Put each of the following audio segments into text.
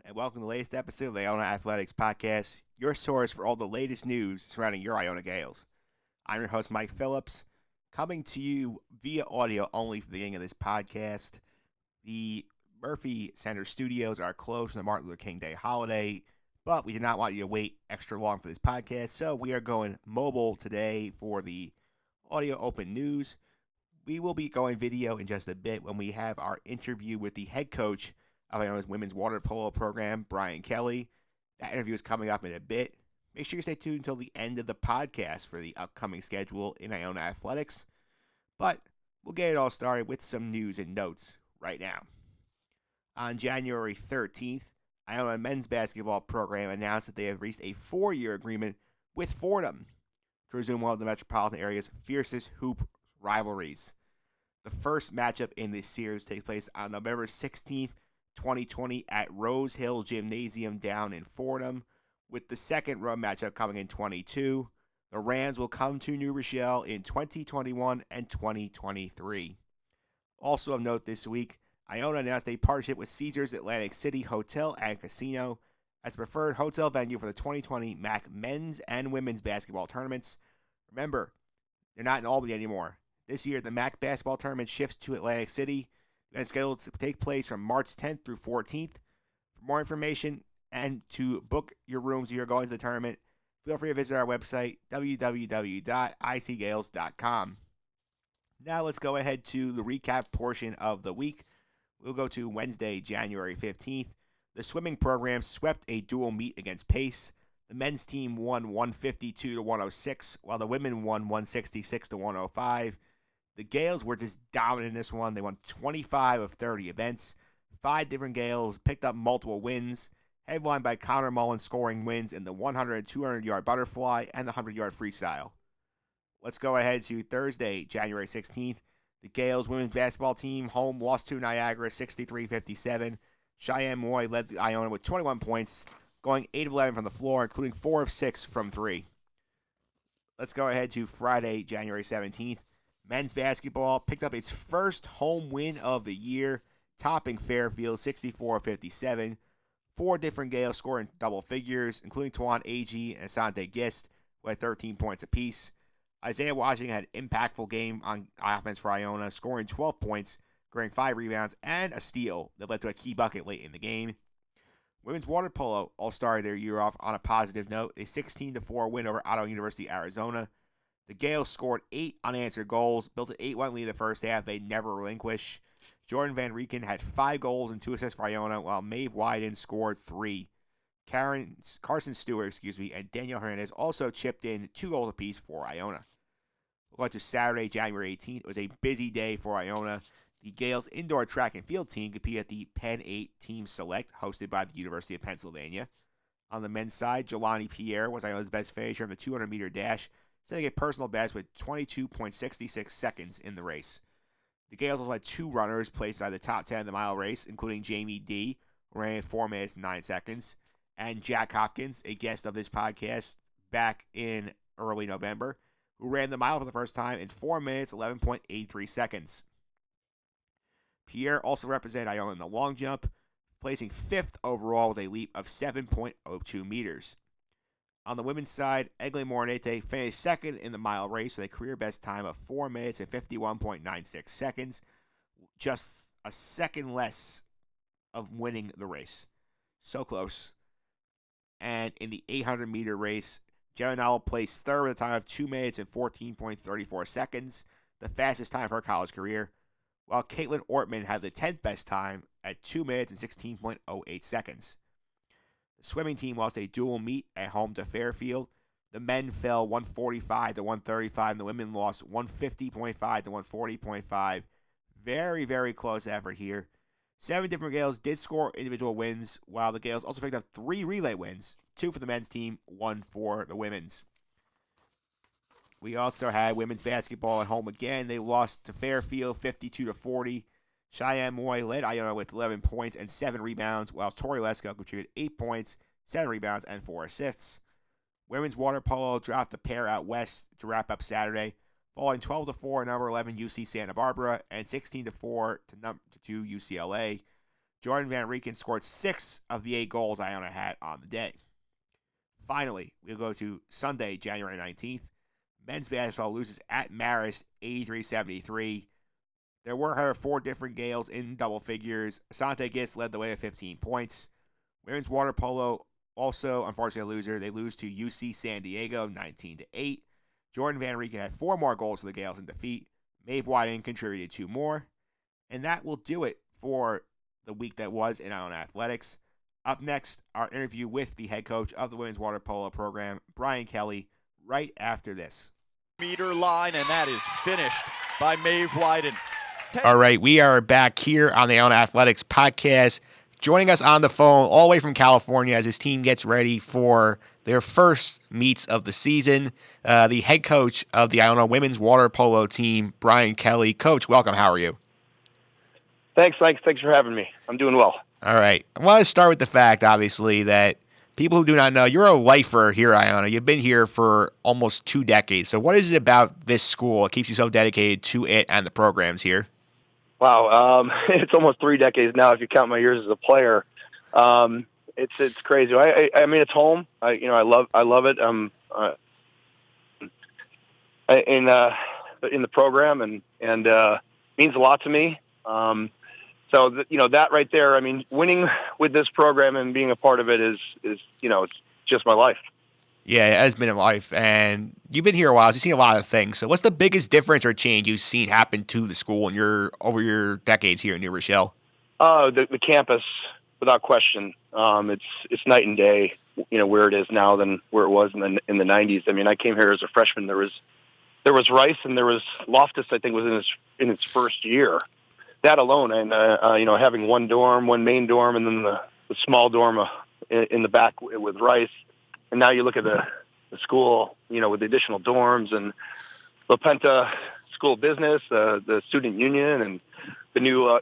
and welcome to the latest episode of the Iona Athletics Podcast, your source for all the latest news surrounding your Iona Gaels. I'm your host, Mike Phillips, coming to you via audio only for the beginning of this podcast. The Murphy Center studios are closed for the Martin Luther King Day holiday, but we did not want you to wait extra long for this podcast, so we are going mobile today for the audio open news. We will be going video in just a bit when we have our interview with the head coach of Iona's women's water polo program, Brian Kelly. That interview is coming up in a bit. Make sure you stay tuned until the end of the podcast for the upcoming schedule in Iona Athletics. But we'll get it all started with some news and notes right now. On January 13th, Iona men's basketball program announced that they have reached a 4-year agreement with Fordham to resume one of the metropolitan area's fiercest hoop rivalries. The first matchup in this series takes place on November 16th, 2020 at Rose Hill Gymnasium down in Fordham, with the second road matchup coming in 22. The Rams will come to New Rochelle in 2021 and 2023. Also of note this week, Iona announced a partnership with Caesars Atlantic City Hotel and Casino as a preferred hotel venue for the 2020 MAC men's and women's basketball tournaments. Remember, they're not in Albany anymore. This year, the MAC basketball tournament shifts to Atlantic City and is scheduled to take place from March 10th through 14th. For more information and to book your rooms if you're going to the tournament, feel free to visit our website, www.icgaels.com. Now let's go ahead to the recap portion of the week. We'll go to Wednesday, January 15th. The swimming program swept a dual meet against Pace. The men's team won 152 to 106, while the women won 166 to 105. The Gaels were just dominant in this one. They won 25 of 30 events. 5 different Gaels picked up multiple wins, headlined by Connor Mullen scoring wins in the 100 and 200-yard butterfly and the 100-yard freestyle. Let's go ahead to Thursday, January 16th. The Gaels women's basketball team home lost to Niagara 63-57. Cheyenne Moy led the Iona with 21 points, going 8 of 11 from the floor, including 4 of 6 from 3. Let's go ahead to Friday, January 17th. Men's basketball picked up its first home win of the year, topping Fairfield 64-57. 4 different Gaels scored in double figures, including Tawan Agee and Asante Gist, who had 13 points apiece. Isaiah Washington had an impactful game on offense for Iona, scoring 12 points, scoring 5 rebounds, and a steal that led to a key bucket late in the game. Women's water polo all started their year off on a positive note, a 16-4 win over Ottawa University, Arizona. The Gaels scored 8 unanswered goals, built an 8-1 lead in the first half they never relinquish. Jordan Van Rieken had 5 goals and 2 assists for Iona, while Maeve Wyden scored 3. Carson Stewart, and Danielle Hernandez also chipped in 2 goals apiece for Iona. We'll go to Saturday, January 18th. It was a busy day for Iona. The Gaels indoor track and field team competed at the Penn 8 Team Select, hosted by the University of Pennsylvania. On the men's side, Jelani Pierre was Iona's best finisher in the 200-meter dash, setting a personal best with 22.66 seconds in the race. The Gaels also had 2 runners placed at the top 10 in the mile race, including Jamie D., who ran in 4 minutes and 9 seconds, and Jack Hopkins, a guest of this podcast back in early November, who ran the mile for the first time in 4 minutes, 11.83 seconds. Pierre also represented Iona in the long jump, placing 5th overall with a leap of 7.02 meters. On the women's side, Egley Morinete finished 2nd in the mile race with a career best time of 4 minutes and 51.96 seconds, just a second less of winning the race. So close. And in the 800-meter race, Jenna Nowell placed 3rd with a time of 2 minutes and 14.34 seconds, the fastest time of her college career, while Caitlin Ortman had the 10th best time at 2 minutes and 16.08 seconds. The swimming team lost a dual meet at home to Fairfield. The men fell 145 to 135, and the women lost 150.5 to 140.5. Very, very close effort here. 7 different Gaels did score individual wins, while the Gaels also picked up 3 relay wins, 2 for the men's team, 1 for the women's. We also had women's basketball at home again. They lost to Fairfield 52-40. Cheyenne Moy led Iona with 11 points and 7 rebounds, while Tori Lesko contributed 8 points, 7 rebounds, and 4 assists. Women's water polo dropped the pair out west to wrap up Saturday, falling 12-4 number 11 UC Santa Barbara and 16-4 to number 2 UCLA. Jordan Van Rieken scored 6 of the 8 goals Iona had on the day. Finally, we'll go to Sunday, January 19th. Men's basketball loses at Marist 83-73. There were, however, 4 different Gaels in double figures. Asante Gist led the way with 15 points. Women's water polo also, unfortunately, a loser. They lose to UC San Diego 19-8. Jordan Van Rieken had 4 more goals for the Gaels in defeat. Maeve Wyden contributed 2 more. And that will do it for the week that was in Iona Athletics. Up next, our interview with the head coach of the women's water polo program, Brian Kelly, right after this. Meter line, and that is finished by Maeve Wyden. All right, we are back here on the Iona Athletics podcast. Joining us on the phone all the way from California as his team gets ready for their first meets of the season, the head coach of the Iona women's water polo team, Brian Kelly. Coach, welcome. How are you? Thanks, Mike. Thanks for having me. I'm doing well. All right. I want to start with the fact, obviously, that people who do not know, you're a lifer here at Iona. You've been here for almost 2 decades. So what is it about this school that keeps you so dedicated to it and the programs here? Wow, it's almost 3 decades now if you count my years as a player. It's crazy. I mean, it's home. I love it. In the program and means a lot to me. So that right there. I mean, winning with this program and being a part of it is it's just my life. Yeah, it has been a life, and you've been here a while, so you've seen a lot of things. So what's the biggest difference or change you've seen happen to the school over your decades here in New Rochelle? The campus, without question. It's night and day, where it is now than where it was in the 90s. I mean, I came here as a freshman. There was Rice and there was Loftus, I think, was in its first year. That alone, and having one main dorm, and then the small dorm in the back with Rice. And now you look at the school, with the additional dorms and La Penta School of Business, the student union, and the new,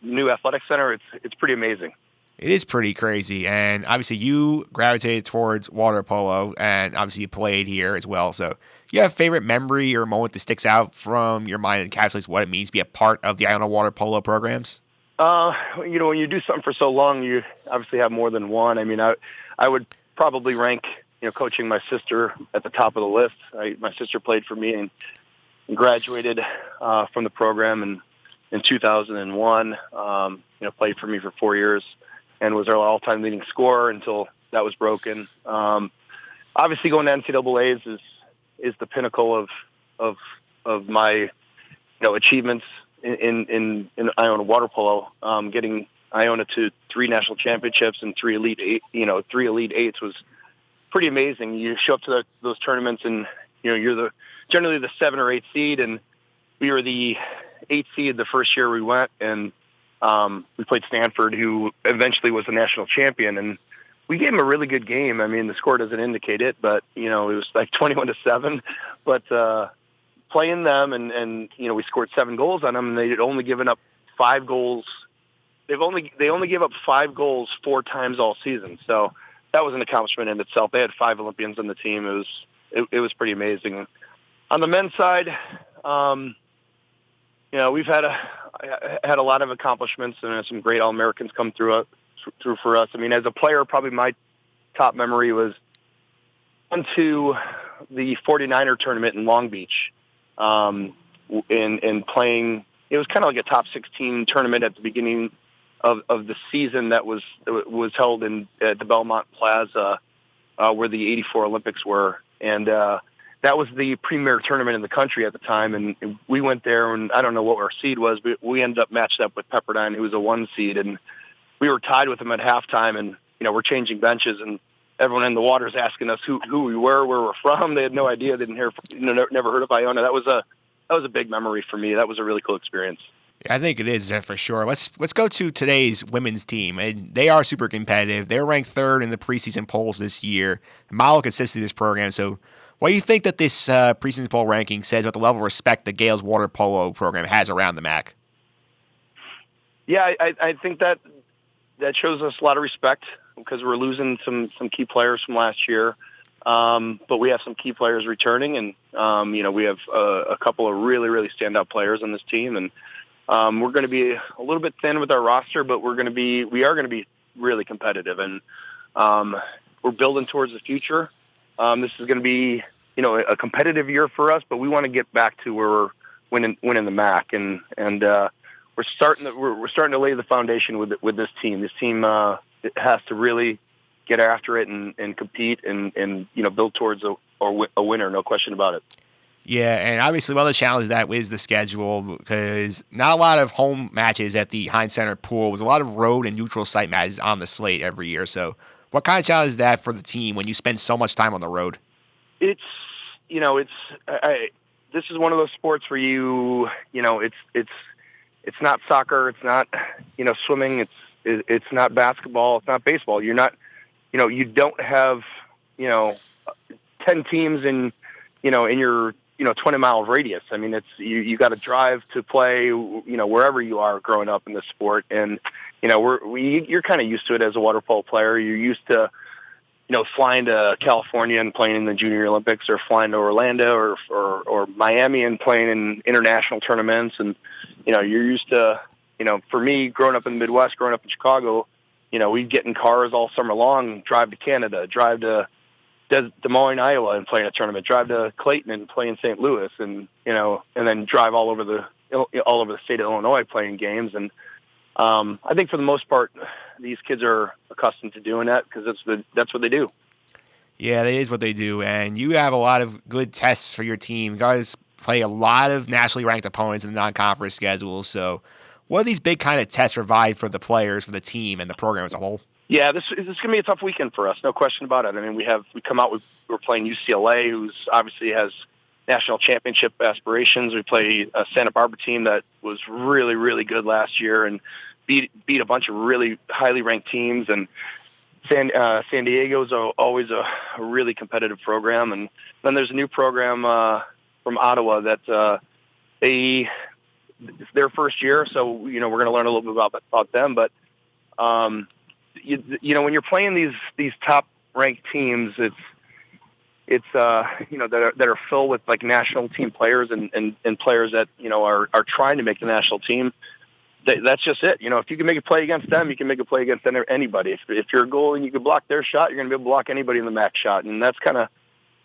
new athletic center. It's pretty amazing. It is pretty crazy, and obviously you gravitated towards water polo, and obviously you played here as well. So, you have a favorite memory or moment that sticks out from your mind and encapsulates what it means to be a part of the Iona water polo programs? When you do something for so long, you obviously have more than one. I mean, I would probably rank, coaching my sister at the top of the list. My sister played for me and graduated from the program in 2001. Played for me for 4 years and was our all-time leading scorer until that was broken. Obviously, going to NCAA's is the pinnacle of my achievements in Iona water polo. Getting Iona to 3 national championships and 3 elite eights was pretty amazing. You show up to those tournaments and you're generally the 7 or 8 seed, and we were the 8 seed the first year we went, and we played Stanford, who eventually was the national champion, and we gave them a really good game. I mean, the score doesn't indicate it, but it was like 21-7. But playing them, and we scored 7 goals on them, and they had only given up 5 goals. They only gave up 5 goals 4 times all season. So that was an accomplishment in itself. They had 5 Olympians on the team. It was pretty amazing. On the men's side, we've had a lot of accomplishments and some great All-Americans come through for us. I mean, as a player, probably my top memory was on to the 49er tournament in Long Beach, and playing. It was kind of like a top 16 tournament at the beginning of the season that was held at the Belmont Plaza, where the '84 Olympics were, and that was the premier tournament in the country at the time. And we went there, and I don't know what our seed was, but we ended up matched up with Pepperdine, who was a 1 seed, and we were tied with them at halftime. And we're changing benches, and everyone in the water is asking us who we were, where we're from. They had no idea. They didn't hear, never heard of Iona. That was a big memory for me. That was a really cool experience. I think it is for sure. Let's go to today's women's team, and they are super competitive. They're ranked 3rd in the preseason polls this year. Model consistency of this program. So, what do you think that this preseason poll ranking says about the level of respect the Gaels water polo program has around the MAC? Yeah, I think that shows us a lot of respect because we're losing some key players from last year, but we have some key players returning, and we have a couple of really, really standout players on this team, and We're going to be a little bit thin with our roster, but we are going to be really competitive, and we're building towards the future. This is going to be, a competitive year for us, but we want to get back to where we're winning the MAC, and we're starting to lay the foundation with this team. This team it has to really get after it and compete and build towards a winner, no question about it. Yeah, and obviously one of the challenges that is the schedule, because not a lot of home matches at the Heinz Center pool. There's a lot of road and neutral site matches on the slate every year. So what kind of challenge is that for the team when you spend so much time on the road? This is one of those sports where it's not soccer, it's not, swimming, it's not basketball, it's not baseball. You're not, you don't have, 10 teams in your 20-mile radius. I mean, it's you got to drive to play, wherever you are growing up in this sport, and you're kind of used to it as a water polo player. You're used to flying to California and playing in the Junior Olympics, or flying to Orlando or Miami and playing in international tournaments, and you're used to for me growing up in the Midwest, growing up in Chicago, we'd get in cars all summer long, drive to Canada, drive to Des Moines, Iowa, and play in a tournament. Drive to Clayton and play in St. Louis, and then drive all over the state of Illinois playing games. And I think for the most part, these kids are accustomed to doing that because that's what they do. Yeah, that is what they do, and you have a lot of good tests for your team. You guys play a lot of nationally ranked opponents in the non-conference schedule. So, what are these big kind of tests provide for the players, for the team, and the program as a whole? Yeah, this is going to be a tough weekend for us, no question about it. I mean, we're playing UCLA, who's obviously has national championship aspirations. We play a Santa Barbara team that was really, really good last year and beat a bunch of really highly ranked teams. And San Diego is always a really competitive program. And then there's a new program from Ottawa that it's their first year, so we're going to learn a little bit about them, but. When you're playing these top ranked teams, it's that are filled with like national team players and players that are trying to make the national team. That's just it. If you can make a play against them, you can make a play against anybody. If you're a goalie and you can block their shot, you're going to be able to block anybody in the MAC shot, and that's kind of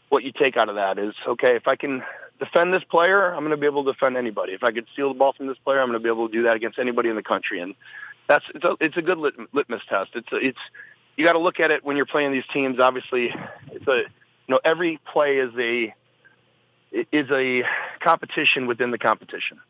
what you take out of that. Is okay, if I can defend this player, I'm going to be able to defend anybody. If I could steal the ball from this player, I'm going to be able to do that against anybody in the country. And it's a good litmus test. You got to look at it when you're playing these teams. Obviously, every play is a competition within the competition.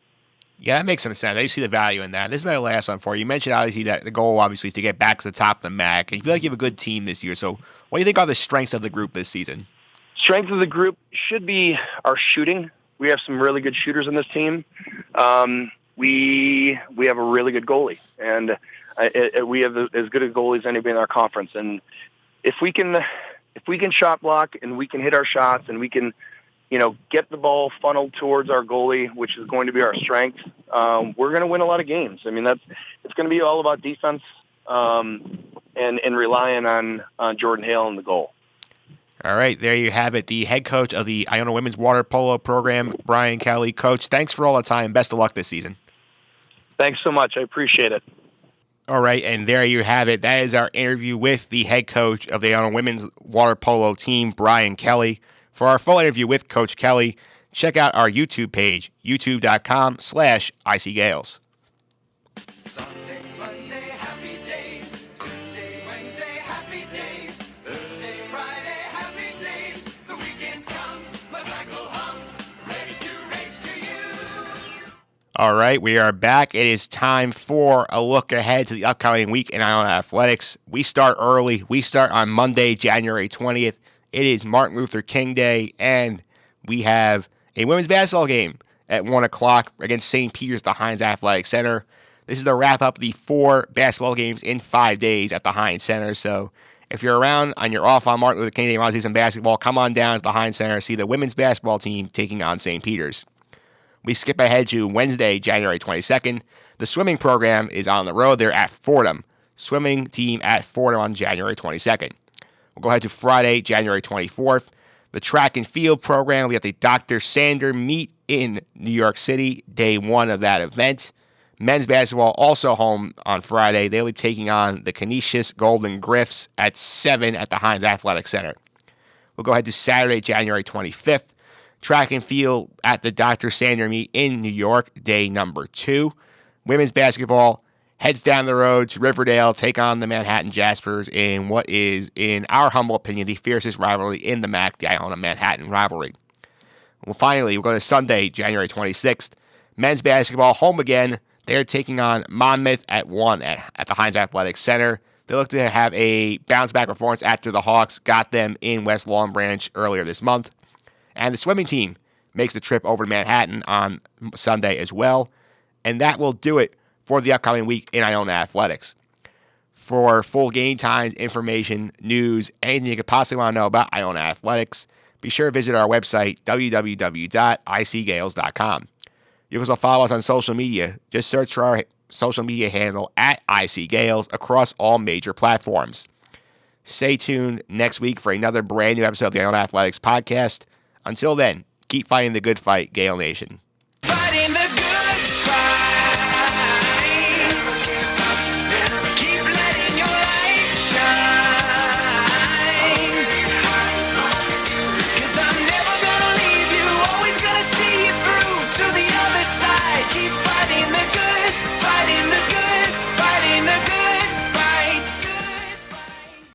Yeah, that makes some sense. I see the value in that. This is my last one for you. You mentioned obviously that the goal obviously is to get back to the top of the MAC, and you feel like you have a good team this year. So, what do you think are the strengths of the group this season? Strength of the group should be our shooting. We have some really good shooters on this team. We have a really good goalie, and we have as good a goalie as anybody in our conference. And if we can shot block and we can hit our shots and we can, get the ball funneled towards our goalie, which is going to be our strength, we're going to win a lot of games. I mean, it's going to be all about defense and relying on Jordan Hale in the goal. All right, there you have it. The head coach of the Iona Women's Water Polo Program, Brian Kelly. Coach, thanks for all the time. Best of luck this season. Thanks so much. I appreciate it. All right, and there you have it. That is our interview with the head coach of the Iona Women's Water Polo team, Brian Kelly. For our full interview with Coach Kelly, check out our YouTube page, youtube.com/ICGales. Sunday, Monday, happy days. Tuesday, Wednesday, happy days. Thursday, Friday, happy days. The weekend comes, my cycle hums, ready to race to you. All right, we are back. It is time for a look ahead to the upcoming week in Iona Athletics. We start early. We start on Monday, January 20th. It is Martin Luther King Day, and we have a women's basketball game at 1 o'clock against St. Peter's at the Heinz Athletic Center. This is to wrap up the 4 basketball games in 5 days at the Heinz Center. So if you're around and you're off on Martin Luther King Day and you want to see some basketball, come on down to the Heinz Center and see the women's basketball team taking on St. Peter's. We skip ahead to Wednesday, January 22nd. The swimming program is on the road. They're at Fordham. Swimming team at Fordham on January 22nd. We'll go ahead to Friday, January 24th. The track and field program, we have the Dr. Sander meet in New York City, day 1 of that event. Men's basketball also home on Friday. They'll be taking on the Canisius Golden Griffs at 7 at the Heinz Athletic Center. We'll go ahead to Saturday, January 25th. Track and field at the Dr. Sander meet in New York, day number 2. Women's basketball heads down the road to Riverdale, take on the Manhattan Jaspers in what is, in our humble opinion, the fiercest rivalry in the MAC, the Iona-Manhattan rivalry. Well, finally, we're going to Sunday, January 26th. Men's basketball home again. They're taking on Monmouth at 1 at the Heinz Athletic Center. They look to have a bounce-back performance after the Hawks got them in West Long Branch earlier this month. And the swimming team makes the trip over to Manhattan on Sunday as well. And that will do it for the upcoming week in Iona Athletics. For full game times, information, news, anything you could possibly want to know about Iona Athletics, be sure to visit our website, www.icgaels.com. You can also follow us on social media. Just search for our social media handle at @ICGales across all major platforms. Stay tuned next week for another brand new episode of the Iona Athletics podcast. Until then, keep fighting the good fight, Gael Nation.